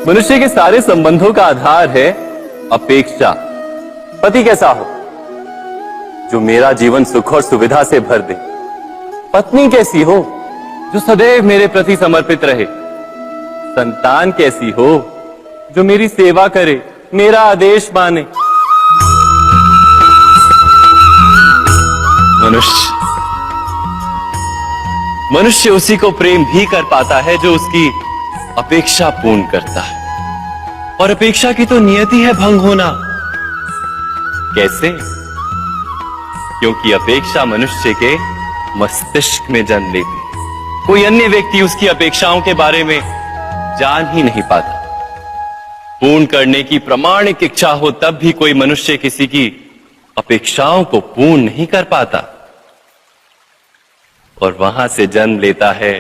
मनुष्य के सारे संबंधों का आधार है अपेक्षा। पति कैसा हो जो मेरा जीवन सुख और सुविधा से भर दे। पत्नी कैसी हो जो सदैव मेरे प्रति समर्पित रहे। संतान कैसी हो जो मेरी सेवा करे, मेरा आदेश माने। मनुष्य उसी को प्रेम भी कर पाता है जो उसकी अपेक्षा पूर्ण करता है। और अपेक्षा की तो नियति है भंग होना। कैसे? क्योंकि अपेक्षा मनुष्य के मस्तिष्क में जन्म लेती है। कोई अन्य व्यक्ति उसकी अपेक्षाओं के बारे में जान ही नहीं पाता। पूर्ण करने की प्रामाणिक इच्छा हो तब भी कोई मनुष्य किसी की अपेक्षाओं को पूर्ण नहीं कर पाता। और वहां से जन्म लेता है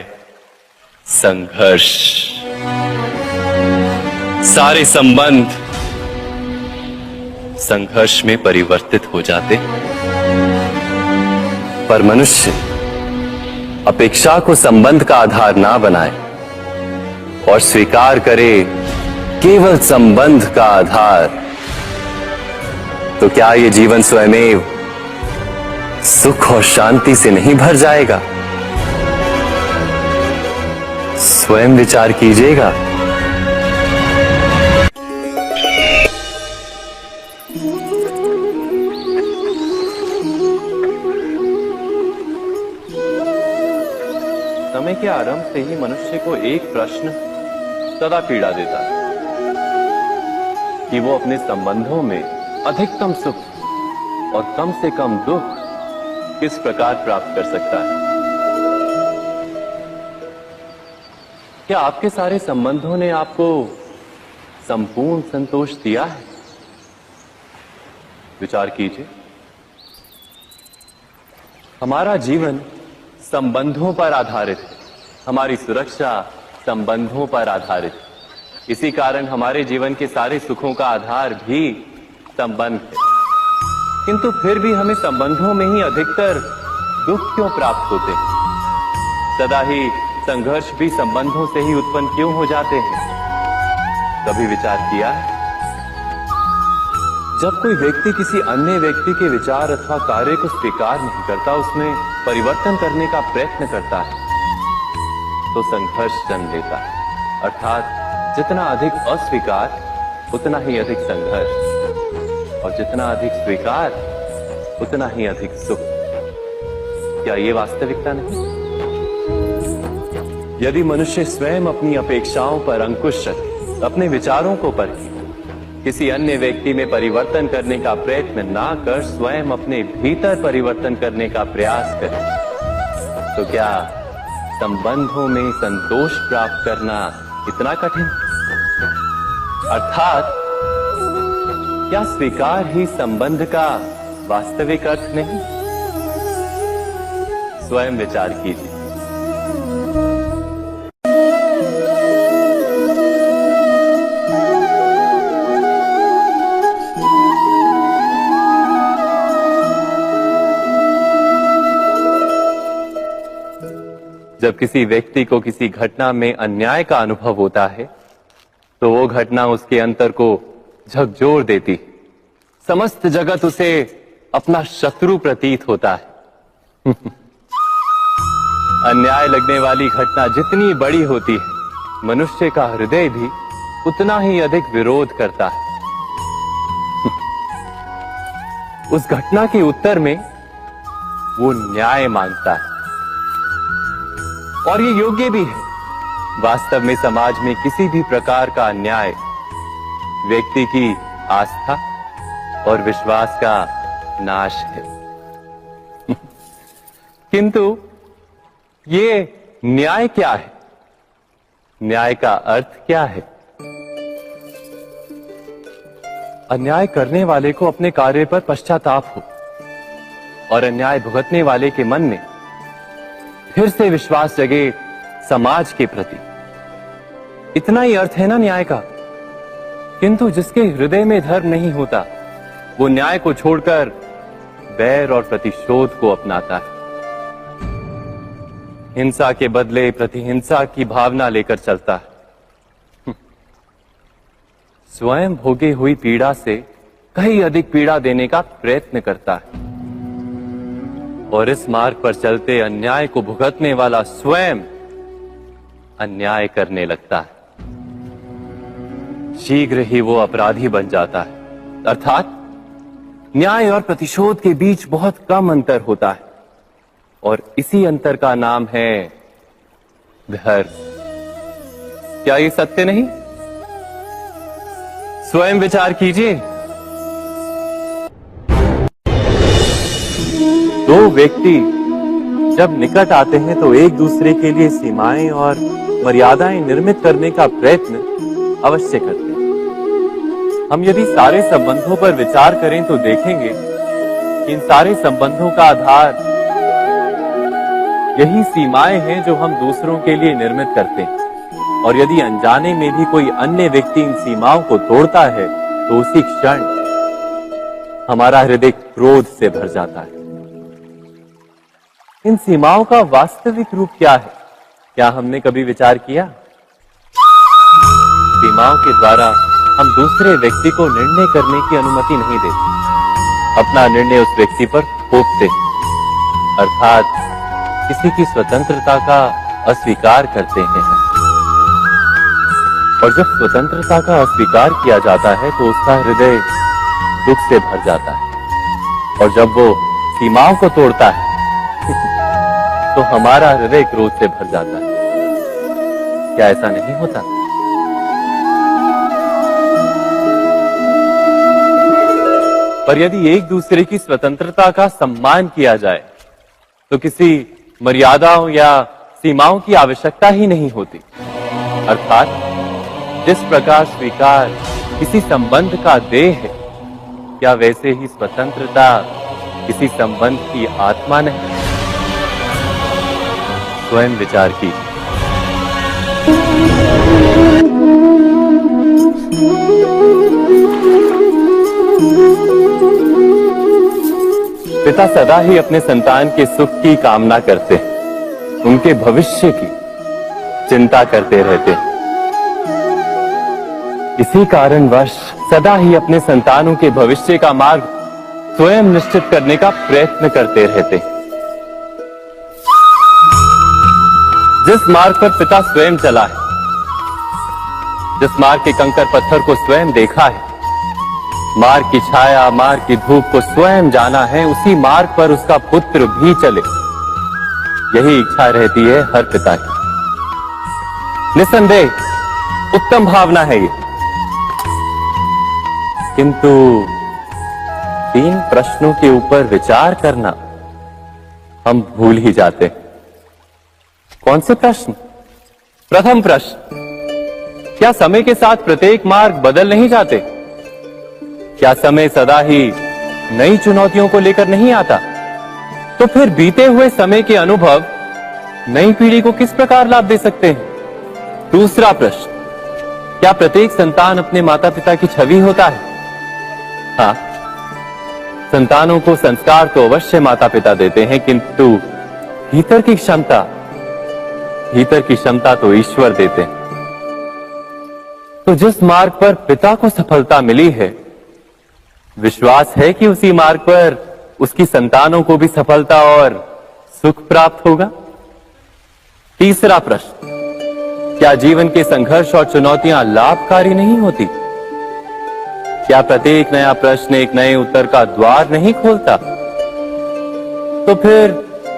संघर्ष। सारे संबंध संघर्ष में परिवर्तित हो जाते। पर मनुष्य अपेक्षा को संबंध का आधार ना बनाए और स्वीकार करे केवल संबंध का आधार, तो क्या ये जीवन स्वयमेव सुख और शांति से नहीं भर जाएगा? स्वयं विचार कीजिएगा। समय के आरंभ से ही मनुष्य को एक प्रश्न सदा पीड़ा देता है कि वो अपने संबंधों में अधिकतम सुख और कम से कम दुख किस प्रकार प्राप्त कर सकता है। क्या आपके सारे संबंधों ने आपको संपूर्ण संतोष दिया है? विचार कीजिए। हमारा जीवन संबंधों पर आधारित है। हमारी सुरक्षा संबंधों पर आधारित है। इसी कारण हमारे जीवन के सारे सुखों का आधार भी संबंध है। किंतु फिर भी हमें संबंधों में ही अधिकतर दुख क्यों प्राप्त होते हैं? सदा ही संघर्ष भी संबंधों से ही उत्पन्न क्यों हो जाते हैं? कभी विचार किया है? जब कोई व्यक्ति किसी अन्य व्यक्ति के विचार अथवा कार्य को स्वीकार नहीं करता, उसमें परिवर्तन करने का प्रयत्न करता है, तो संघर्ष जन्म लेता है। अर्थात जितना अधिक अस्वीकार उतना ही अधिक संघर्ष, और जितना अधिक स्वीकार उतना ही अधिक सुख। क्या ये वास्तविकता नहीं? यदि मनुष्य स्वयं अपनी अपेक्षाओं पर अंकुश रखे, अपने विचारों को परखे, किसी अन्य व्यक्ति में परिवर्तन करने का प्रयत्न ना कर स्वयं अपने भीतर परिवर्तन करने का प्रयास करे, तो क्या संबंधों में संतोष प्राप्त करना इतना कठिन? अर्थात क्या स्वीकार ही संबंध का वास्तविक अर्थ नहीं? स्वयं विचार कीजिए। जब किसी व्यक्ति को किसी घटना में अन्याय का अनुभव होता है, तो वो घटना उसके अंतर को झकझोर देती। समस्त जगत उसे अपना शत्रु प्रतीत होता है। अन्याय लगने वाली घटना जितनी बड़ी होती है, मनुष्य का हृदय भी उतना ही अधिक विरोध करता है। उस घटना के उत्तर में वो न्याय मांगता है, और ये योग्य भी है। वास्तव में समाज में किसी भी प्रकार का अन्याय व्यक्ति की आस्था और विश्वास का नाश है। किंतु ये न्याय क्या है? न्याय का अर्थ क्या है? अन्याय करने वाले को अपने कार्य पर पश्चाताप हो और अन्याय भुगतने वाले के मन में फिर से विश्वास जगे समाज के प्रति। इतना ही अर्थ है ना न्याय का। किंतु जिसके हृदय में धर्म नहीं होता, वो न्याय को छोड़कर बैर और प्रतिशोध को अपनाता है। हिंसा के बदले प्रतिहिंसा की भावना लेकर चलता है। स्वयं भोगी हुई पीड़ा से कहीं अधिक पीड़ा देने का प्रयत्न करता है और इस मार्ग पर चलते अन्याय को भुगतने वाला स्वयं अन्याय करने लगता है। शीघ्र ही वो अपराधी बन जाता है, अर्थात न्याय और प्रतिशोध के बीच बहुत कम अंतर होता है और इसी अंतर का नाम है धर्म। क्या ये सत्य नहीं? स्वयं विचार कीजिए। दो व्यक्ति जब निकट आते हैं तो एक दूसरे के लिए सीमाएं और मर्यादाएं निर्मित करने का प्रयत्न अवश्य करते हैं। हम यदि सारे संबंधों पर विचार करें तो देखेंगे कि इन सारे संबंधों का आधार यही सीमाएं हैं जो हम दूसरों के लिए निर्मित करते हैं। और यदि अनजाने में भी कोई अन्य व्यक्ति इन सीमाओं को तोड़ता है तो उसी क्षण हमारा हृदय क्रोध से भर जाता है। इन सीमाओं का वास्तविक रूप क्या है? क्या हमने कभी विचार किया? सीमाओं के द्वारा हम दूसरे व्यक्ति को निर्णय करने की अनुमति नहीं देते, अपना निर्णय उस व्यक्ति पर थोपते, अर्थात किसी की स्वतंत्रता का अस्वीकार करते हैं। और जब स्वतंत्रता का अस्वीकार किया जाता है तो उसका हृदय दुख से भर जाता है और जब वो सीमाओं को तोड़ता है तो हमारा हृदय क्रोध से भर जाता है। क्या ऐसा नहीं होता? पर यदि एक दूसरे की स्वतंत्रता का सम्मान किया जाए तो किसी मर्यादाओं या सीमाओं की आवश्यकता ही नहीं होती। अर्थात जिस प्रकार स्वीकार किसी संबंध का देह है, क्या वैसे ही स्वतंत्रता किसी संबंध की आत्मा नहीं? स्वयं विचार कीजिए। पिता सदा ही अपने संतान के सुख की कामना करते हैं, उनके भविष्य की चिंता करते रहते हैं। इसी कारणवश सदा ही अपने संतानों के भविष्य का मार्ग स्वयं निश्चित करने का प्रयत्न करते रहते हैं। जिस मार्ग पर पिता स्वयं चला है, जिस मार्ग के कंकर पत्थर को स्वयं देखा है, मार्ग की छाया, मार्ग की धूप को स्वयं जाना है, उसी मार्ग पर उसका पुत्र भी चले, यही इच्छा रहती है हर पिता की। निसंदेह उत्तम भावना है ये, किंतु 3 प्रश्नों के ऊपर विचार करना हम भूल ही जाते हैं। कौन से प्रश्न? प्रथम प्रश्न, क्या समय के साथ प्रत्येक मार्ग बदल नहीं जाते? क्या समय सदा ही नई चुनौतियों को लेकर नहीं आता? तो फिर बीते हुए समय के अनुभव नई पीढ़ी को किस प्रकार लाभ दे सकते हैं? दूसरा प्रश्न, क्या प्रत्येक संतान अपने माता पिता की छवि होता है? हाँ, संतानों को संस्कार तो अवश्य माता पिता देते हैं, किंतु भीतर की क्षमता तो ईश्वर देते हैं। तो जिस मार्ग पर पिता को सफलता मिली है, विश्वास है कि उसी मार्ग पर उसकी संतानों को भी सफलता और सुख प्राप्त होगा। तीसरा प्रश्न, क्या जीवन के संघर्ष और चुनौतियां लाभकारी नहीं होती? क्या प्रत्येक नया प्रश्न एक नए उत्तर का द्वार नहीं खोलता? तो फिर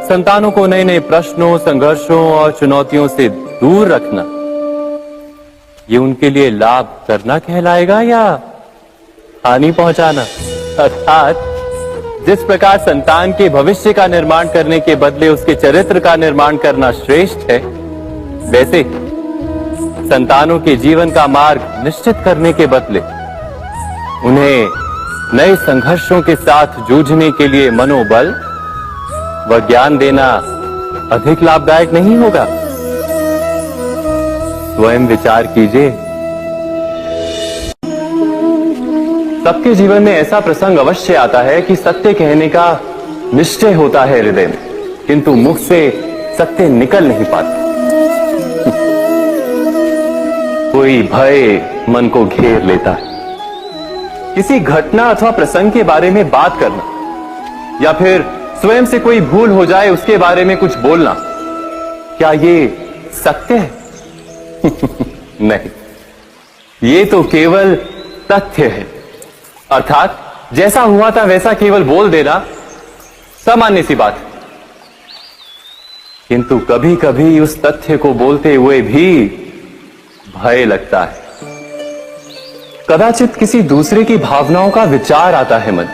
संतानों को नए नए प्रश्नों, संघर्षों और चुनौतियों से दूर रखना, ये उनके लिए लाभ करना कहलाएगा या हानि पहुंचाना? अर्थात जिस प्रकार संतान के भविष्य का निर्माण करने के बदले उसके चरित्र का निर्माण करना श्रेष्ठ है, वैसे संतानों के जीवन का मार्ग निश्चित करने के बदले उन्हें नए संघर्षों के साथ जूझने के लिए मनोबल व ज्ञान देना अधिक लाभदायक नहीं होगा? स्वयं विचार कीजिए। सबके जीवन में ऐसा प्रसंग अवश्य आता है कि सत्य कहने का निश्चय होता है हृदय में, किंतु मुख से सत्य निकल नहीं पाते। कोई भय मन को घेर लेता है। किसी घटना अथवा प्रसंग के बारे में बात करना या फिर स्वयं से कोई भूल हो जाए उसके बारे में कुछ बोलना, क्या ये सत्य है? नहीं, ये तो केवल तथ्य है। अर्थात जैसा हुआ था वैसा केवल बोल देना सामान्य सी बात है। किंतु कभी कभी उस तथ्य को बोलते हुए भी भय लगता है। कदाचित किसी दूसरे की भावनाओं का विचार आता है मन,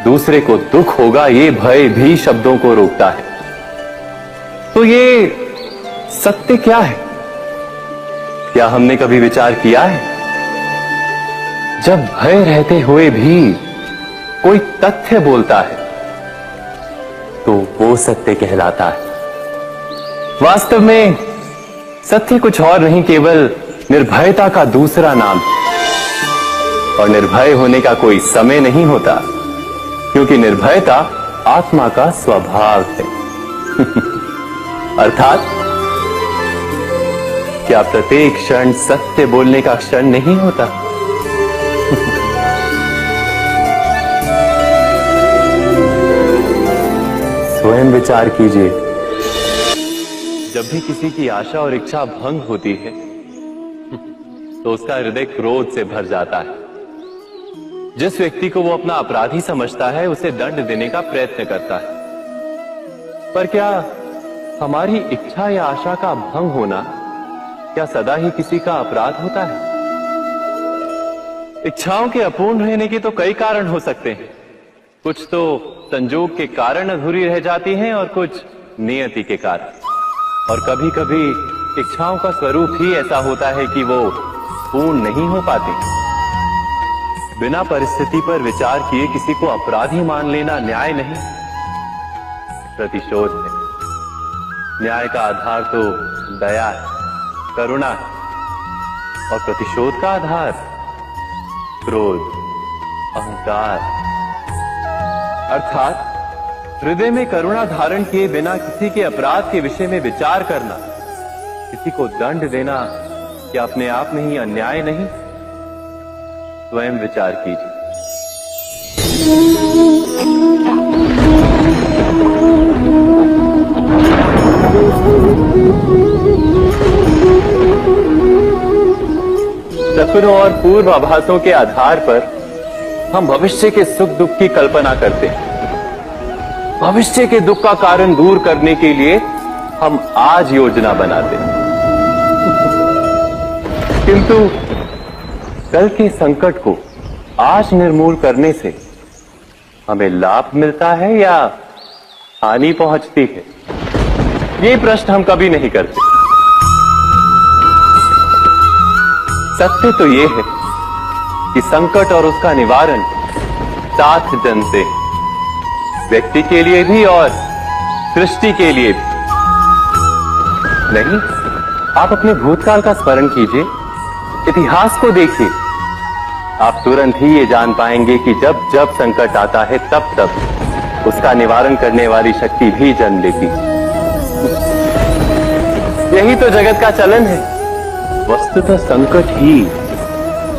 दूसरे को दुख होगा ये भय भी शब्दों को रोकता है। तो ये सत्य क्या है? क्या हमने कभी विचार किया है? जब भय रहते हुए भी कोई तथ्य बोलता है तो वो सत्य कहलाता है। वास्तव में सत्य कुछ और नहीं, केवल निर्भयता का दूसरा नाम है। और निर्भय होने का कोई समय नहीं होता, क्योंकि निर्भयता आत्मा का स्वभाव है। अर्थात क्या प्रत्येक क्षण सत्य बोलने का क्षण नहीं होता? स्वयं विचार कीजिए। जब भी किसी की आशा और इच्छा भंग होती है तो उसका हृदय क्रोध से भर जाता है। जिस व्यक्ति को वो अपना अपराधी समझता है उसे दंड देने का प्रयत्न करता है। पर क्या हमारी इच्छा या आशा का भंग होना क्या सदा ही किसी का अपराध होता है? इच्छाओं के अपूर्ण रहने के तो कई कारण हो सकते हैं। कुछ तो संजोग के कारण अधूरी रह जाती हैं और कुछ नियति के कारण। और कभी कभी इच्छाओं का स्वरूप ही ऐसा होता है कि वो पूर्ण नहीं हो पाती। बिना परिस्थिति पर विचार किए किसी को अपराधी मान लेना न्याय नहीं, प्रतिशोध है। न्याय का आधार तो दया है, करुणा है, और प्रतिशोध का आधार क्रोध, अहंकार। अर्थात हृदय में करुणा धारण किए बिना किसी के अपराध के विषय में विचार करना, किसी को दंड देना, क्या अपने आप में ही अन्याय नहीं? स्वयं विचार कीजिए। सपनों और पूर्वाभासों के आधार पर हम भविष्य के सुख दुख की कल्पना करते हैं। भविष्य के दुख का कारण दूर करने के लिए हम आज योजना बनाते हैं। किंतु कल के संकट को आज निर्मूल करने से हमें लाभ मिलता है या हानि पहुंचती है? ये प्रश्न हम कभी नहीं करते। सत्य तो ये है कि संकट और उसका निवारण साथ जनते हैं, व्यक्ति के लिए भी और सृष्टि के लिए भी। नहीं, आप अपने भूतकाल का स्मरण कीजिए, इतिहास को देखिए। आप तुरंत ही ये जान पाएंगे कि जब जब संकट आता है तब तब उसका निवारण करने वाली शक्ति भी जन्म लेती है। यही तो जगत का चलन है। वस्तुतः संकट ही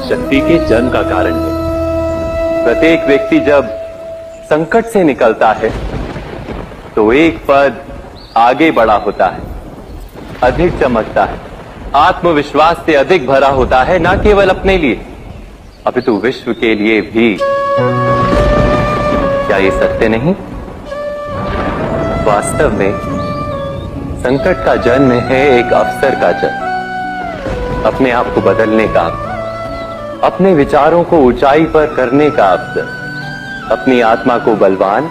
शक्ति के जन्म का कारण है। प्रत्येक व्यक्ति जब संकट से निकलता है तो एक पद आगे बढ़ा होता है, अधिक चमकता है, आत्मविश्वास से अधिक भरा होता है, न केवल अपने लिए अपितु विश्व के लिए भी। क्या ये सत्य नहीं? वास्तव में संकट का जन्म है एक अवसर का जन्म, अपने आप को बदलने का, अपने विचारों को ऊंचाई पर करने का अवसर, अपनी आत्मा को बलवान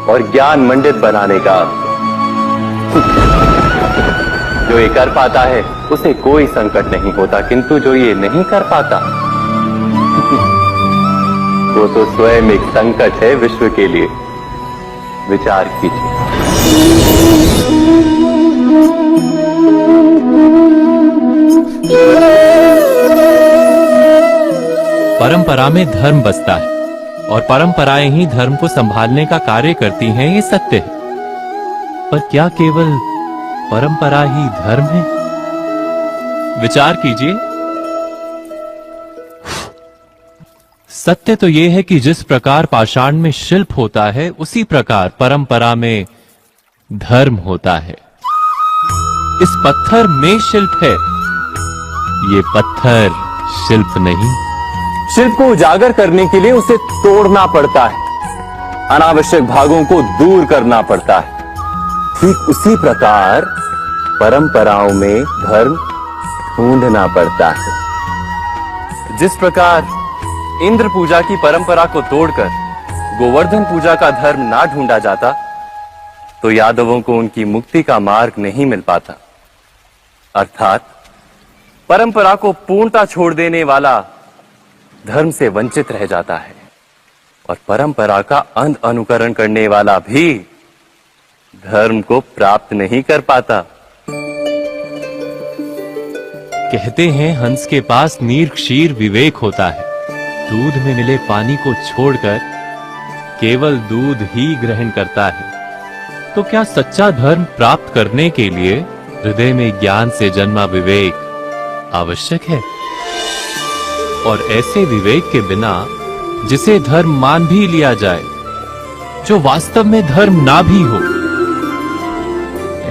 और ज्ञान मंडित बनाने का अवसर। जो ये कर पाता है उसे कोई संकट नहीं होता, किंतु जो ये नहीं कर पाता वो तो स्वयं एक संकट है विश्व के लिए। विचार कीजिए। परंपरा में धर्म बसता है और परंपराएं ही धर्म को संभालने का कार्य करती हैं, ये सत्य है। पर क्या केवल परंपरा ही धर्म है? विचार कीजिए। सत्य तो यह है कि जिस प्रकार पाषाण में शिल्प होता है, उसी प्रकार परंपरा में धर्म होता है। इस पत्थर में शिल्प है, ये पत्थर शिल्प नहीं। शिल्प को उजागर करने के लिए उसे तोड़ना पड़ता है, अनावश्यक भागों को दूर करना पड़ता है। ठीक उसी प्रकार परंपराओं में धर्म ढूंढना पड़ता है। जिस प्रकार इंद्र पूजा की परंपरा को तोड़कर गोवर्धन पूजा का धर्म ना ढूंढा जाता, तो यादवों को उनकी मुक्ति का मार्ग नहीं मिल पाता। अर्थात परंपरा को पूर्णता छोड़ देने वाला धर्म से वंचित रह जाता है, और परंपरा का अंध अनुकरण करने वाला भी धर्म को प्राप्त नहीं कर पाता। कहते हैं हंस के पास नीर क्षीर विवेक होता है। दूध में मिले पानी को छोड़कर केवल दूध ही ग्रहण करता है। तो क्या सच्चा धर्म प्राप्त करने के लिए हृदय में ज्ञान से जन्मा विवेक आवश्यक है? और ऐसे विवेक के बिना जिसे धर्म मान भी लिया जाए, जो वास्तव में धर्म ना भी हो,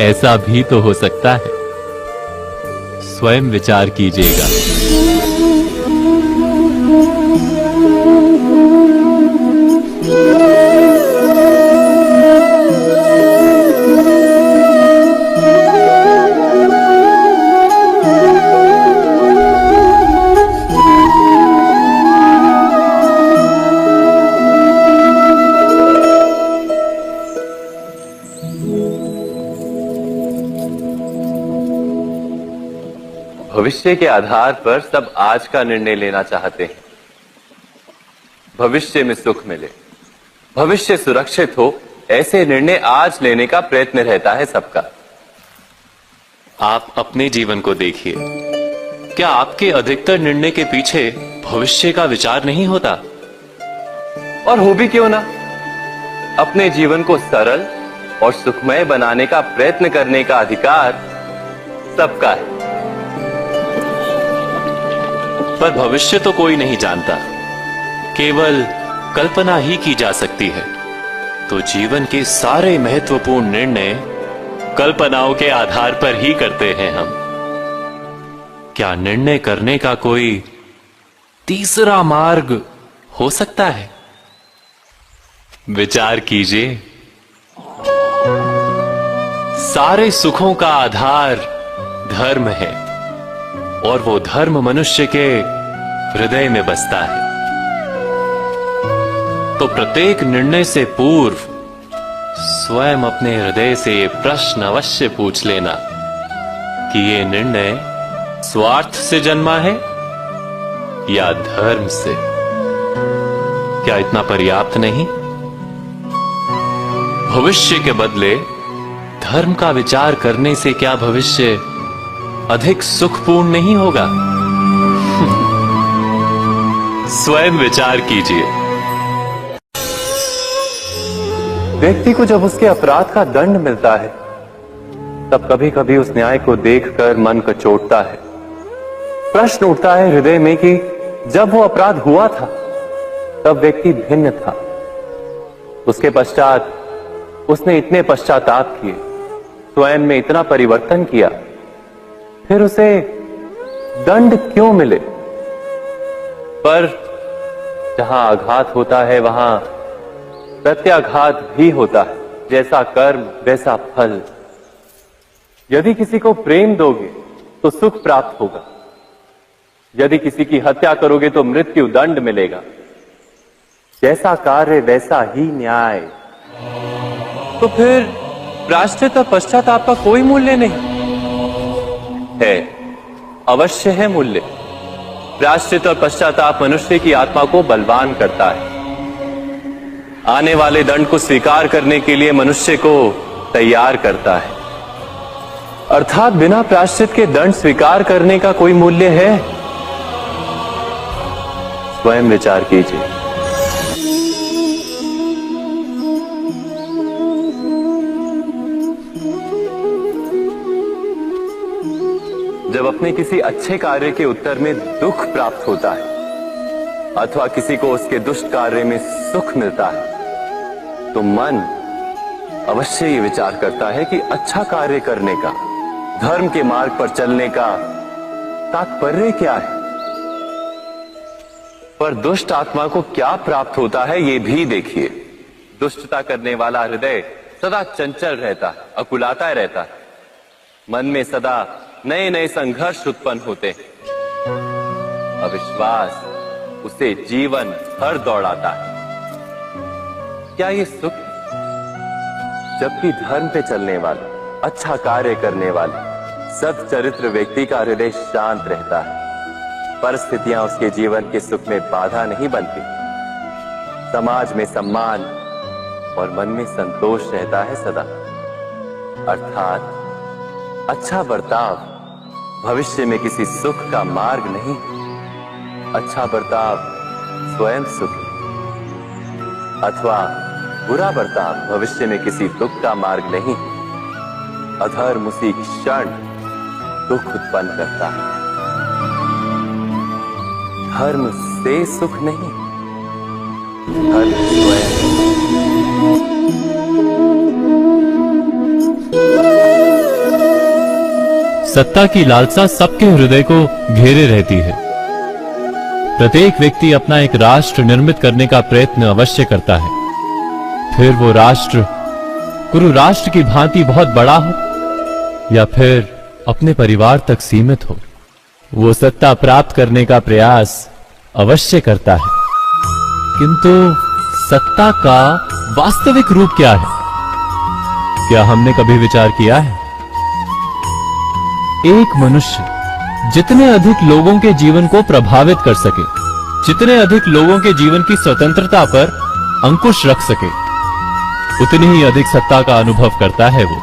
ऐसा भी तो हो सकता है। स्वयं विचार कीजिएगा। भविष्य के आधार पर सब आज का निर्णय लेना चाहते हैं। भविष्य में सुख मिले, भविष्य सुरक्षित हो, ऐसे निर्णय आज लेने का प्रयत्न रहता है सबका। आप अपने जीवन को देखिए। क्या आपके अधिकतर निर्णय के पीछे भविष्य का विचार नहीं होता? और हो भी क्यों ना। अपने जीवन को सरल और सुखमय बनाने का प्रयत्न करने का अधिकार सबका है। पर भविष्य तो कोई नहीं जानता, केवल कल्पना ही की जा सकती है। तो जीवन के सारे महत्वपूर्ण निर्णय कल्पनाओं के आधार पर ही करते हैं हम। क्या निर्णय करने का कोई तीसरा मार्ग हो सकता है? विचार कीजिए। सारे सुखों का आधार धर्म है, और वो धर्म मनुष्य के हृदय में बसता है। तो प्रत्येक निर्णय से पूर्व स्वयं अपने हृदय से ये प्रश्न अवश्य पूछ लेना कि ये निर्णय स्वार्थ से जन्मा है या धर्म से। क्या इतना पर्याप्त नहीं? भविष्य के बदले धर्म का विचार करने से क्या भविष्य अधिक सुखपूर्ण नहीं होगा? स्वयं विचार कीजिए। व्यक्ति को जब उसके अपराध का दंड मिलता है, तब कभी कभी उस न्याय को देखकर मन कचोटता है। प्रश्न उठता है हृदय में कि जब वो अपराध हुआ था, तब व्यक्ति भिन्न था। उसके पश्चात उसने इतने पश्चाताप किए, स्वयं में इतना परिवर्तन किया, फिर उसे दंड क्यों मिले? पर जहां आघात होता है, वहां प्रत्याघात भी होता है। जैसा कर्म वैसा फल। यदि किसी को प्रेम दोगे तो सुख प्राप्त होगा, यदि किसी की हत्या करोगे तो मृत्यु दंड मिलेगा। जैसा कार्य वैसा ही न्याय। तो फिर प्रायश्चित और पश्चाताप का कोई मूल्य नहीं है? अवश्य है मूल्य। प्रायश्चित और पश्चाताप मनुष्य की आत्मा को बलवान करता है। आने वाले दंड को स्वीकार करने के लिए मनुष्य को तैयार करता है। अर्थात बिना प्रायश्चित के दंड स्वीकार करने का कोई मूल्य है? स्वयं विचार कीजिए। जब अपने किसी अच्छे कार्य के उत्तर में दुख प्राप्त होता है अथवा किसी को उसके दुष्ट कार्य में सुख मिलता है, तो मन अवश्य ये विचार करता है कि अच्छा कार्य करने का, धर्म के मार्ग पर चलने का तात्पर्य क्या है। पर दुष्ट आत्मा को क्या प्राप्त होता है ये भी देखिए। दुष्टता करने वाला हृदय सदा चंचल रहता है, अकुलाता रहता है। मन में सदा नए नए संघर्ष उत्पन्न होते हैं। अविश्वास उसे जीवन भर दौड़ाता है। क्या ये सुख? जबकि धर्म पे चलने वाले, अच्छा कार्य करने वाले, सच्चरित्र व्यक्ति का हृदय शांत रहता है। परिस्थितियां उसके जीवन के सुख में बाधा नहीं बनती। समाज में सम्मान और मन में संतोष रहता है सदा। अर्थात अच्छा बर्ताव भविष्य में किसी सुख का मार्ग नहीं। अच्छा बर्ताव स्वयं सुख अथवा बुरा बर्ताव भविष्य में किसी दुख का मार्ग नहीं। अधर्म उसी क्षण दुख उत्पन्न करता है। धर्म से सुख नहीं, धर्म स्वयं। सत्ता की लालसा सबके हृदय को घेरे रहती है। प्रत्येक व्यक्ति अपना एक राष्ट्र निर्मित करने का प्रयत्न अवश्य करता है। फिर वो राष्ट्र कुरु राष्ट्र की भांति बहुत बड़ा हो या फिर अपने परिवार तक सीमित हो, वो सत्ता प्राप्त करने का प्रयास अवश्य करता है। किंतु सत्ता का वास्तविक रूप क्या है? क्या हमने कभी विचार किया है? एक मनुष्य जितने अधिक लोगों के जीवन को प्रभावित कर सके, जितने अधिक लोगों के जीवन की स्वतंत्रता पर अंकुश रख सके, उतनी ही अधिक सत्ता का अनुभव करता है वो।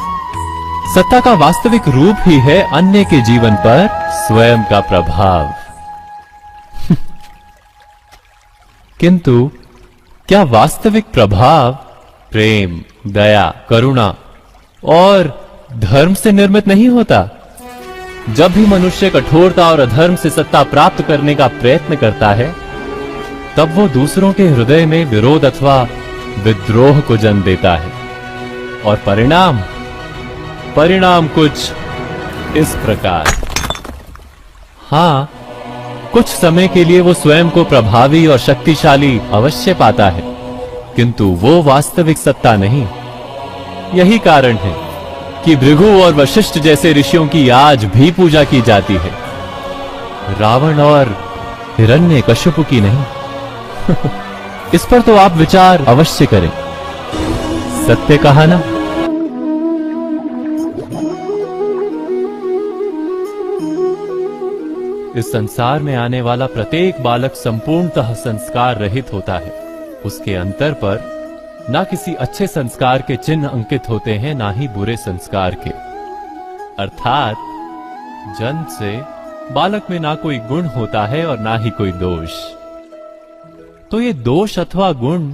सत्ता का वास्तविक रूप ही है अन्य के जीवन पर स्वयं का प्रभाव। किंतु क्या वास्तविक प्रभाव प्रेम, दया, करुणा और धर्म से निर्मित नहीं होता? जब भी मनुष्य कठोरता और अधर्म से सत्ता प्राप्त करने का प्रयत्न करता है, तब वो दूसरों के हृदय में विरोध अथवा विद्रोह को जन्म देता है। और परिणाम कुछ इस प्रकार। हां, कुछ समय के लिए वो स्वयं को प्रभावी और शक्तिशाली अवश्य पाता है, किंतु वो वास्तविक सत्ता नहीं। यही कारण है कि भृगु और वशिष्ठ जैसे ऋषियों की आज भी पूजा की जाती है, रावण और हिरण्यकश्यप की नहीं। इस पर तो आप विचार अवश्य करें। सत्य कहा ना? इस संसार में आने वाला प्रत्येक बालक संपूर्णतः संस्कार रहित होता है। उसके अंतर पर ना किसी अच्छे संस्कार के चिन्ह अंकित होते हैं, ना ही बुरे संस्कार के। अर्थात जन्म से बालक में ना कोई गुण होता है और ना ही कोई दोष। तो ये दोष अथवा गुण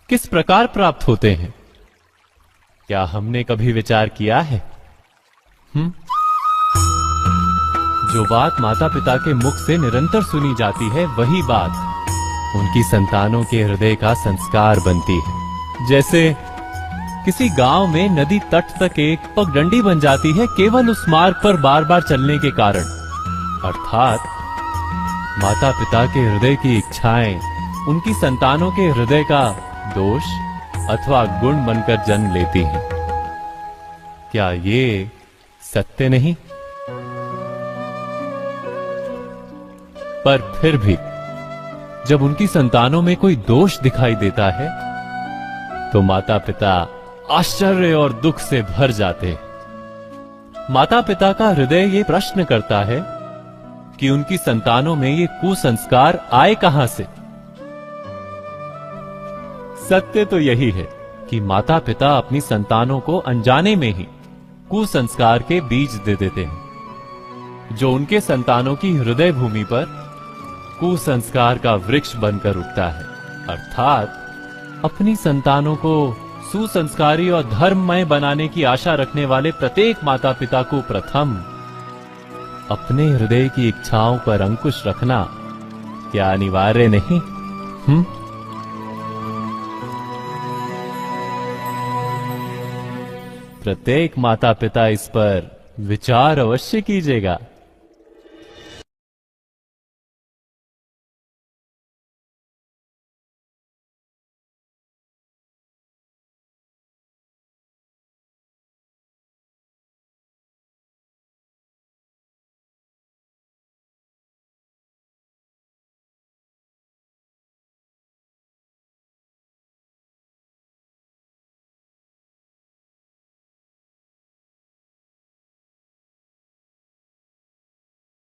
किस प्रकार प्राप्त होते हैं? क्या हमने कभी विचार किया है? जो बात माता पिता के मुख से निरंतर सुनी जाती है, वही बात उनकी संतानों के हृदय का संस्कार बनती है। जैसे किसी गांव में नदी तट तक एक पगडंडी बन जाती है केवल उस मार्ग पर बार बार चलने के कारण। अर्थात माता पिता के हृदय की इच्छाएं उनकी संतानों के हृदय का दोष अथवा गुण बनकर जन्म लेती हैं। क्या ये सत्य नहीं? पर फिर भी जब उनकी संतानों में कोई दोष दिखाई देता है, तो माता पिता आश्चर्य और दुख से भर जाते हैं। माता पिता का हृदय ये प्रश्न करता है कि उनकी संतानों में ये कुसंस्कार आए कहां से? सत्य तो यही है कि माता पिता अपनी संतानों को अनजाने में ही कुसंस्कार के बीज दे देते हैं, जो उनके संतानों की हृदय भूमि पर कुसंस्कार का वृक्ष बनकर उगता है। अर्थात अपनी संतानों को सुसंस्कारी और धर्ममय बनाने की आशा रखने वाले प्रत्येक माता पिता को प्रथम अपने हृदय की इच्छाओं पर अंकुश रखना क्या अनिवार्य नहीं? प्रत्येक माता पिता इस पर विचार अवश्य कीजिएगा।